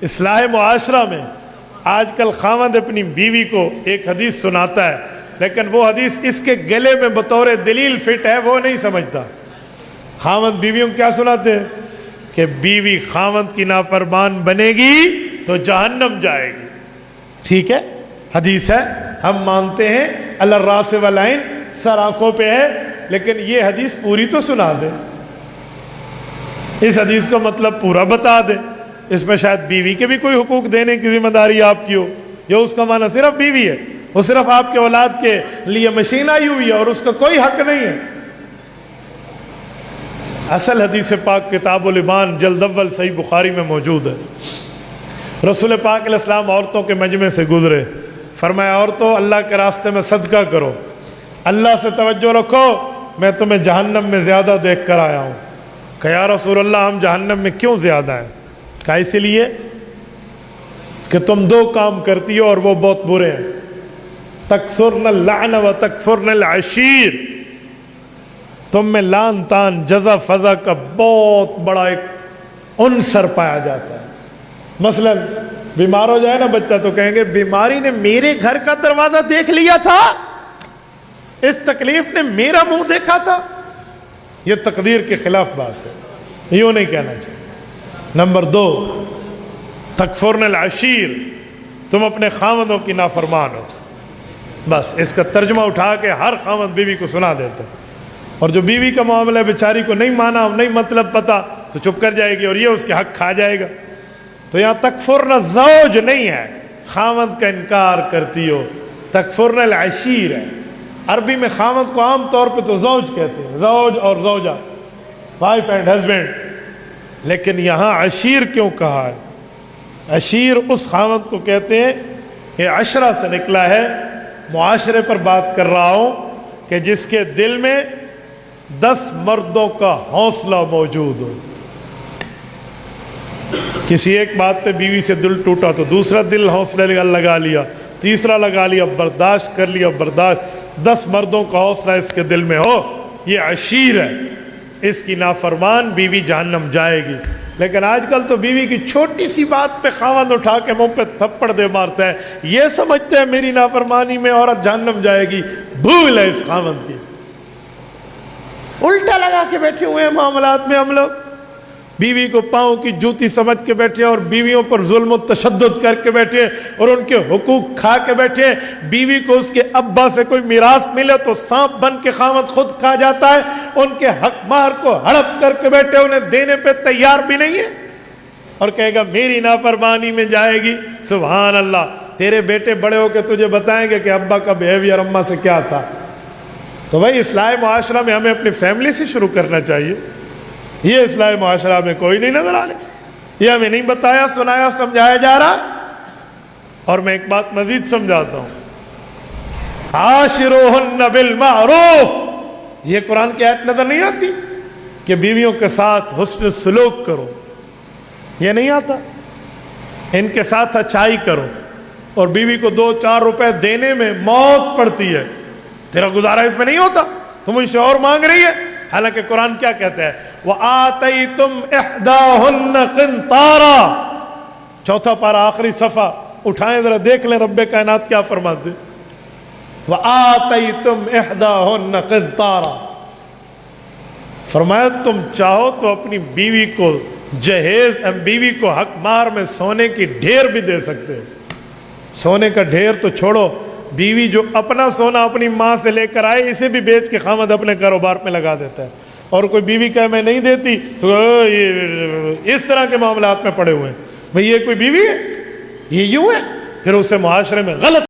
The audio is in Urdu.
اصلاح معاشرہ میں آج کل خاوند اپنی بیوی کو ایک حدیث سناتا ہے، لیکن وہ حدیث اس کے گلے میں بطور دلیل فٹ ہے، وہ نہیں سمجھتا۔ خاوند بیویوں کو کیا سناتے ہیں کہ بیوی خاوند کی نافرمان بنے گی تو جہنم جائے گی۔ ٹھیک ہے، حدیث ہے، ہم مانتے ہیں، علی الراس والعین، سر آنکھوں پہ ہے، لیکن یہ حدیث پوری تو سنا دے، اس حدیث کا مطلب پورا بتا دے۔ اس میں شاید بیوی کے بھی کوئی حقوق دینے کی ذمہ داری آپ کی ہو، یا اس کا معنی صرف بیوی ہے، وہ صرف آپ کے اولاد کے لیے مشین آئی ہوئی ہے اور اس کا کوئی حق نہیں ہے۔ اصل حدیث پاک کتاب الایمان جلد اول صحیح بخاری میں موجود ہے۔ رسول پاک علیہ السلام عورتوں کے مجمع سے گزرے، فرمایا عورتوں اللہ کے راستے میں صدقہ کرو، اللہ سے توجہ رکھو، میں تمہیں جہنم میں زیادہ دیکھ کر آیا ہوں۔ کہ یا رسول اللہ ہم جہنم میں کیوں زیادہ ہیں؟ کہا اسی لیے کہ تم دو کام کرتی ہو اور وہ بہت برے ہیں، تکثرن اللعن و تکفرن العشیر، تم میں لعن تان جزا فضا کا بہت بڑا ایک عنصر پایا جاتا ہے۔ مثلا بیمار ہو جائے نا بچہ تو کہیں گے بیماری نے میرے گھر کا دروازہ دیکھ لیا تھا، اس تکلیف نے میرا منہ دیکھا تھا۔ یہ تقدیر کے خلاف بات ہے، یوں نہیں کہنا چاہیے۔ نمبر دو، تکفرن العشیر، تم اپنے خاوندوں کی نافرمان ہو۔ بس اس کا ترجمہ اٹھا کے ہر خاوند بیوی کو سنا دیتے، اور جو بیوی کا معاملہ بیچاری کو نہیں مانا، نہیں مطلب پتا، تو چپ کر جائے گی اور یہ اس کے حق کھا جائے گا۔ تو یہاں تکفرن زوج نہیں ہے، خاوند کا انکار کرتی ہو، تکفرن العشیر ہے۔ عربی میں خاوند کو عام طور پہ تو زوج کہتے ہیں، زوج اور زوجہ، وائف اینڈ ہسبینڈ، لیکن یہاں عشیر کیوں کہا ہے؟ عشیر اس خاوند کو کہتے ہیں، یہ عشرہ سے نکلا ہے، معاشرے پر بات کر رہا ہوں، کہ جس کے دل میں 10 مردوں کا حوصلہ موجود ہو۔ کسی ایک بات پہ بیوی سے دل ٹوٹا تو دوسرا دل حوصلہ لگا لیا، تیسرا لگا لیا، برداشت کر لیا، برداشت، 10 مردوں کا حوصلہ اس کے دل میں ہو، یہ عشیر ہے۔ اس کی نافرمان بیوی جہنم جائے گی۔ لیکن آج کل تو بیوی کی چھوٹی سی بات پہ خاوند اٹھا کے منہ پہ تھپڑ دے مارتا ہے، یہ سمجھتے ہیں میری نافرمانی میں عورت جہنم جائے گی۔ بھول ہے اس خاوند کی، الٹا لگا کے بیٹھے ہوئے ہیں معاملات میں ہم لوگ، بیوی کو پاؤں کی جوتی سمجھ کے بیٹھے اور بیویوں پر ظلم و تشدد کر کے بیٹھے اور ان کے حقوق کھا کے بیٹھے۔ بیوی کو اس کے ابا سے کوئی میراث ملے تو سانپ بن کے خاوند خود کھا جاتا ہے، ان کے حق مہر کو ہڑپ کر کے بیٹھے، انہیں دینے پہ تیار بھی نہیں ہے، اور کہے گا میری نافرمانی میں جائے گی۔ سبحان اللہ، تیرے بیٹے بڑے ہو کے تجھے بتائیں گے کہ ابا کا بیہیویئر اماں سے کیا تھا۔ تو بھائی اصلاح معاشرہ میں ہمیں اپنی فیملی سے شروع کرنا چاہیے۔ یہ اصلاح معاشرہ میں کوئی نہیں نظر آ رہا، یہ ہمیں نہیں بتایا، سنایا، سمجھایا جا رہا۔ اور میں ایک بات مزید سمجھاتا ہوں، عاشروہن بالمعروف، یہ قرآن کی آیت نظر نہیں آتی کہ بیویوں کے ساتھ حسن سلوک کرو، یہ نہیں آتا، ان کے ساتھ اچھائی کرو، اور بیوی کو 2-4 روپے دینے میں موت پڑتی ہے، تیرا گزارا اس میں نہیں ہوتا، تم ان سے اور مانگ رہی ہے۔ حالانکہ قرآن کیا کہتا ہے؟ وَآتَيْتُمْ إِحْدَاهُنَّ قِنْطَارًا، چوتھا پارہ آخری صفحہ اٹھائیں ذرا دیکھ لیں رب کائنات کیا فرماتے ہیں۔ وَآتَيْتُمْ إِحْدَاهُنَّ قِنْطَارًا، فرمایا تم چاہو تو اپنی بیوی کو جہیز، بیوی کو حق مہر میں سونے کی ڈھیر بھی دے سکتے ہو۔ سونے کا ڈھیر تو چھوڑو، بیوی جو اپنا سونا اپنی ماں سے لے کر آئے اسے بھی بیچ کے خاوند اپنے کاروبار میں لگا دیتا ہے، اور کوئی بیوی کہے میں نہیں دیتی تو یہ اس طرح کے معاملات میں پڑے ہوئے ہیں۔ بھئی یہ کوئی بیوی ہے؟ یہ یوں ہے؟ پھر اسے معاشرے میں غلط